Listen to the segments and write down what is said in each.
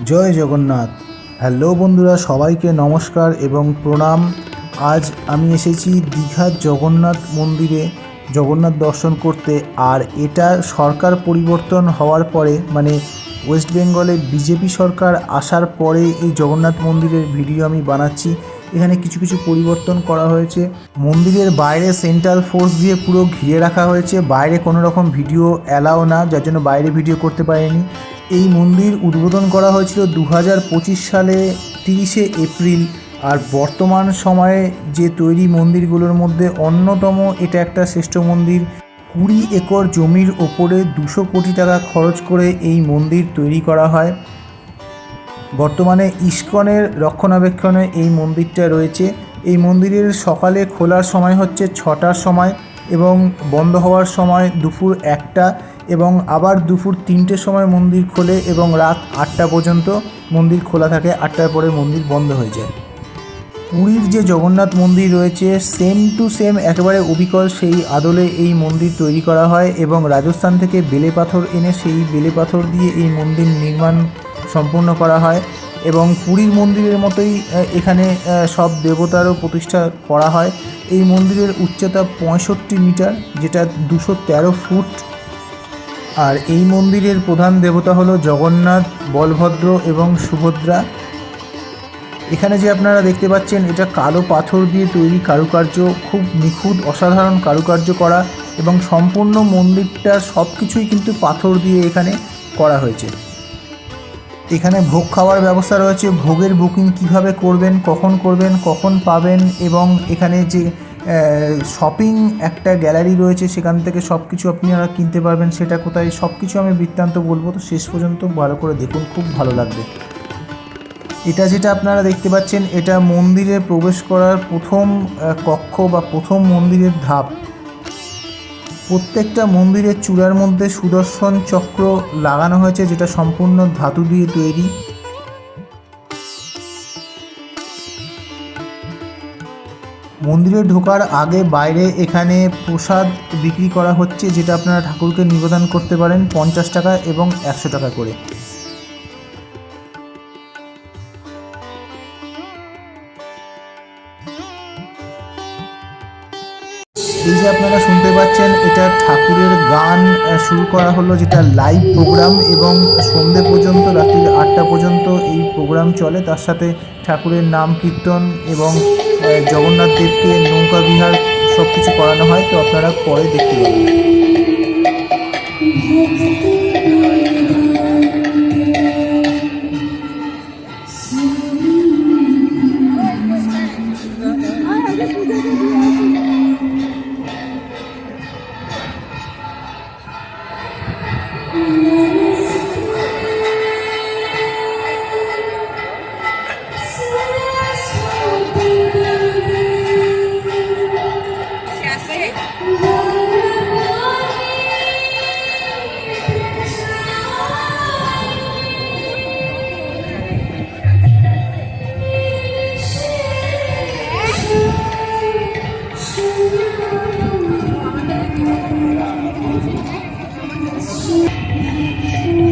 জয় Jagannath. Hello বন্ধুরা, সবাইকে নমস্কার এবং প্রণাম। আজ আমি এসেছি দীঘার জগন্নাথ মন্দিরে জগন্নাথ দর্শন করতে। আর এটা সরকার পরিবর্তন হওয়ার পরে, মানে ওয়েস্ট বেঙ্গলে বিজেপি সরকার আসার পরে এই জগন্নাথ মন্দিরের ভিডিও আমি বানাচ্ছি। এখানে কিছু কিছু পরিবর্তন করা হয়েছে। মন্দিরের বাইরে সেন্ট্রাল ফোর্স দিয়ে পুরো ঘিরে রাখা হয়েছে, বাইরে কোনো রকম ভিডিও অ্যালাও না, যার জন্য বাইরে ভিডিও করতে পারিনি। এই মন্দির উদ্বোধন করা হয়েছিল 2025 সালে 30শে এপ্রিল। আর বর্তমান সময়ে যে তৈরি মন্দিরগুলোর মধ্যে অন্যতম এটা একটা শ্রেষ্ঠ মন্দির। 20 একর জমির ওপরে 200 কোটি টাকা খরচ করে এই মন্দির তৈরি করা হয়। বর্তমানে ইস্কনের রক্ষণাবেক্ষণে এই মন্দিরটা রয়েছে। এই মন্দিরের সকালে খোলার সময় হচ্ছে 6টার সময় এবং বন্ধ হওয়ার সময় দুপুর 1টা, এবং আবার দুপুর 3টের সময় মন্দির খোলে এবং রাত 8টা পর্যন্ত মন্দির খোলা থাকে। 8টার পরে মন্দির বন্ধ হয়ে যায়। পুরীর যে জগন্নাথ মন্দির রয়েছে সেম টু সেম একেবারে অবিকল সেই আদলে এই মন্দির তৈরি করা হয় এবং রাজস্থান থেকে বেলে পাথর এনে সেই বেলে পাথর দিয়ে এই মন্দির নির্মাণ সম্পূর্ণ করা হয়। এবং পুরীর মন্দিরের মতোই এখানে সব দেবতারও প্রতিষ্ঠা করা হয়। এই মন্দিরের উচ্চতা 65 মিটার, যেটা 213 ফুট। আর এই মন্দিরের প্রধান দেবতা হলো জগন্নাথ, বলভদ্র এবং সুভদ্রা। এখানে যে আপনারা দেখতে পাচ্ছেন এটা কালো পাথর দিয়ে তৈরি কারুকার্য, খুব নিখুঁত অসাধারণ কারুকার্য করা, এবং সম্পূর্ণ মন্দিরটা সব কিছুই কিন্তু পাথর দিয়ে এখানে করা হয়েছে। এখানে ভোগ খাওয়ার ব্যবস্থা রয়েছে। ভোগের বুকিং কিভাবে করবেন, কখন পাবেন, এবং এখানে যে শপিং একটা গ্যালারি রয়েছে সেখান থেকে সব কিছু আপনারা কিনতে পারবেন। সেটা কোথায়, সব কিছু আমি বৃত্তান্ত বলবো, তো শেষ পর্যন্ত ভালো করে দেখুন, খুব ভালো লাগবে। এটা যেটা আপনারা দেখতে পাচ্ছেন এটা মন্দিরে প্রবেশ করার প্রথম কক্ষ বা প্রথম মন্দিরের ধাপ। প্রত্যেকটা মন্দিরের চূড়ার মধ্যে সুদর্শন চক্র লাগানো হয়েছে, যেটা সম্পূর্ণ ধাতু দিয়ে তৈরি। মন্দিরে ঢোকার আগে বাইরে এখানে প্রসাদ বিক্রি করা হচ্ছে, যেটা আপনারা ঠাকুরকে নিবেদন করতে পারেন 50 টাকা এবং 100 টাকা করে। এই যে আপনারা শুনতে পাচ্ছেন এটা ঠাকুরের গান শুরু করা হলো, যেটা লাইভ প্রোগ্রাম, এবং সন্ধে পর্যন্ত, রাত্রি 8টা পর্যন্ত এই প্রোগ্রাম চলে। তার সাথে ঠাকুরের নাম কীর্তন এবং জগন্নাথ দেবকে নৌকা বিহার সব কিছু করানো হয়। তো আপনারা পরে দেখতে পাবেন।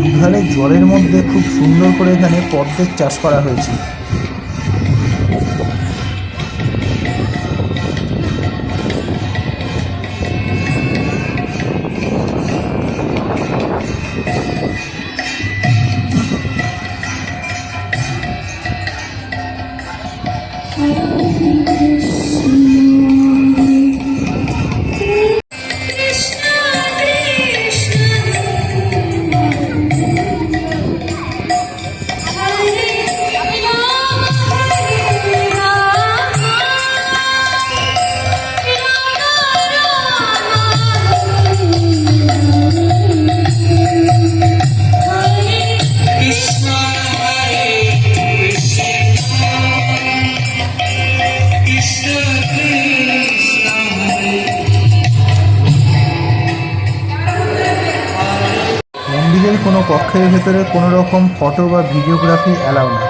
দুধারে জলের মধ্যে খুব সুন্দর করে এখানে পদ্মের চাষ করা হয়েছে। মন্দিরের কোনো কক্ষের ভেতরে কোনো রকম ফটো বা ভিডিওগ্রাফি অ্যালাউ না।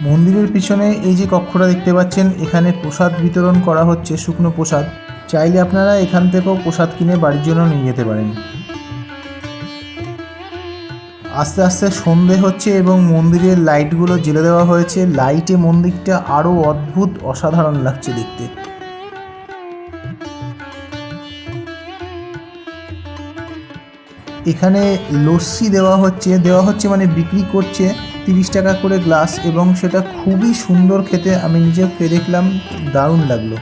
মন্দিরের পিছনে এই যে কক্ষটা দেখতে পাচ্ছেন, এখানে প্রসাদ বিতরণ করা হচ্ছে, শুকনো প্রসাদ। চাইলে আপনারা এখান থেকেও প্রসাদ কিনে বাড়ির জন্য নিয়ে যেতে পারেন। আস্তে আস্তে সন্ধে হচ্ছে এবং মন্দিরের লাইটগুলো জ্বেলে দেওয়া হয়েছে। লাইটে মন্দিরটা আরও অদ্ভুত, অসাধারণ লাগছে দেখতে। এখানে লস্যি দেওয়া হচ্ছে মানে বিক্রি করছে 30 টাকা করে গ্লাস, এবং সেটা খুবই সুন্দর খেতে। আমি নিজেও খেয়ে দেখলাম, দারুণ লাগলো।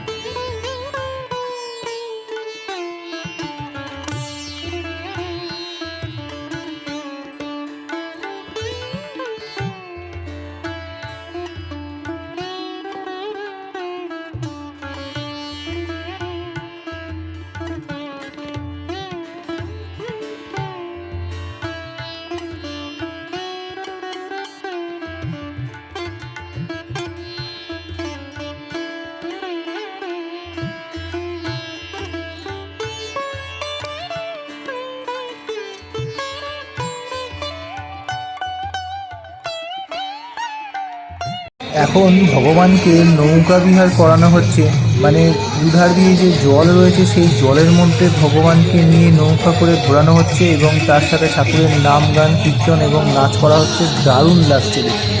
এখন ভগবানকে নৌকা বিহার করানো হচ্ছে, মানে উধার দিয়ে যে জল রয়েছে সেই জলের মধ্যে ভগবানকে নিয়ে নৌকা করে ঘোরানো হচ্ছে, এবং তার সাথে ঠাকুরের নাম, গান, কীর্তন এবং নাচ করা হচ্ছে। দারুণ লাগছে দেখতে।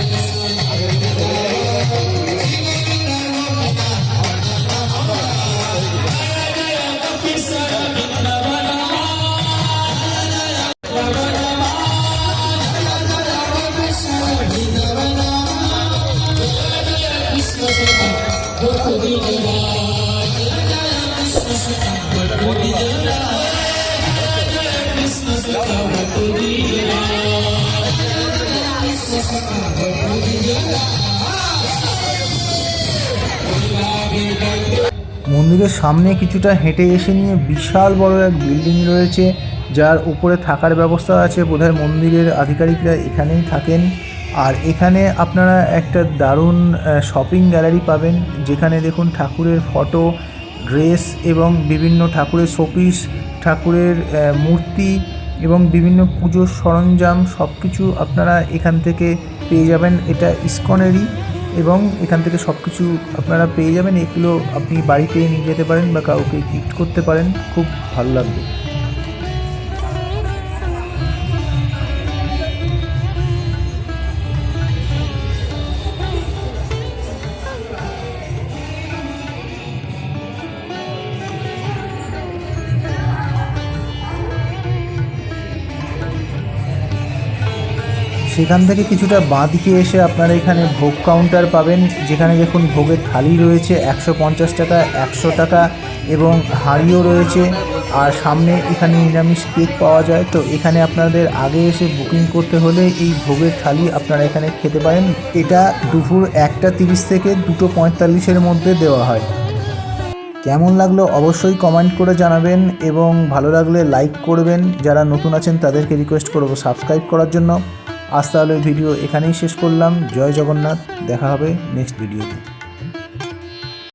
মন্দিরের সামনে কিছুটা হেঁটে এসে নিয়ে বিশাল বড় এক বিল্ডিং রয়েছে, যার উপরে থাকার ব্যবস্থা আছে। বোধহয় মন্দিরের আধিকারিকরা এখানেই থাকেন। আর এখানে আপনারা একটা দারুণ শপিং গ্যালারি পাবেন, যেখানে দেখুন ঠাকুরের ফটো, ড্রেস এবং বিভিন্ন ঠাকুরের শোপিস, ঠাকুরের মূর্তি এবং বিভিন্ন পুজোর সরঞ্জাম সব কিছু আপনারা এখান থেকে পেয়ে যাবেন। এটা ইসকনেরই এবং এখান থেকে সব কিছু আপনারা পেয়ে যাবেন। এগুলো আপনি বাড়িতে নিয়ে যেতে পারেন বা কাউকে গিফট করতে পারেন, খুব ভালো লাগবে। সেখান থেকে কিছুটা বাঁ দিকে এসে আপনারা এখানে ভোগ কাউন্টার পাবেন, যেখানে দেখুন ভোগের থালি রয়েছে 150 টাকা, 100 টাকা এবং হাঁড়িও রয়েছে। আর সামনে এখানে নিরামিষ কেক পাওয়া যায়। তো এখানে আপনাদের আগে এসে বুকিং করতে হলে এই ভোগের থালি আপনারা এখানে খেতে পারেন। এটা দুপুর 1:30 থেকে 2:45-এর মধ্যে দেওয়া হয়। কেমন লাগলো অবশ্যই কমেন্ট করে জানাবেন এবং ভালো লাগলে লাইক করবেন। যারা নতুন আছেন তাদেরকে রিকোয়েস্ট করবো সাবস্ক্রাইব করার জন্য। আজ তাহলে ভিডিও এখানেই শেষ করলাম। জয় জগন্নাথ, দেখা হবে নেক্সট ভিডিওতে।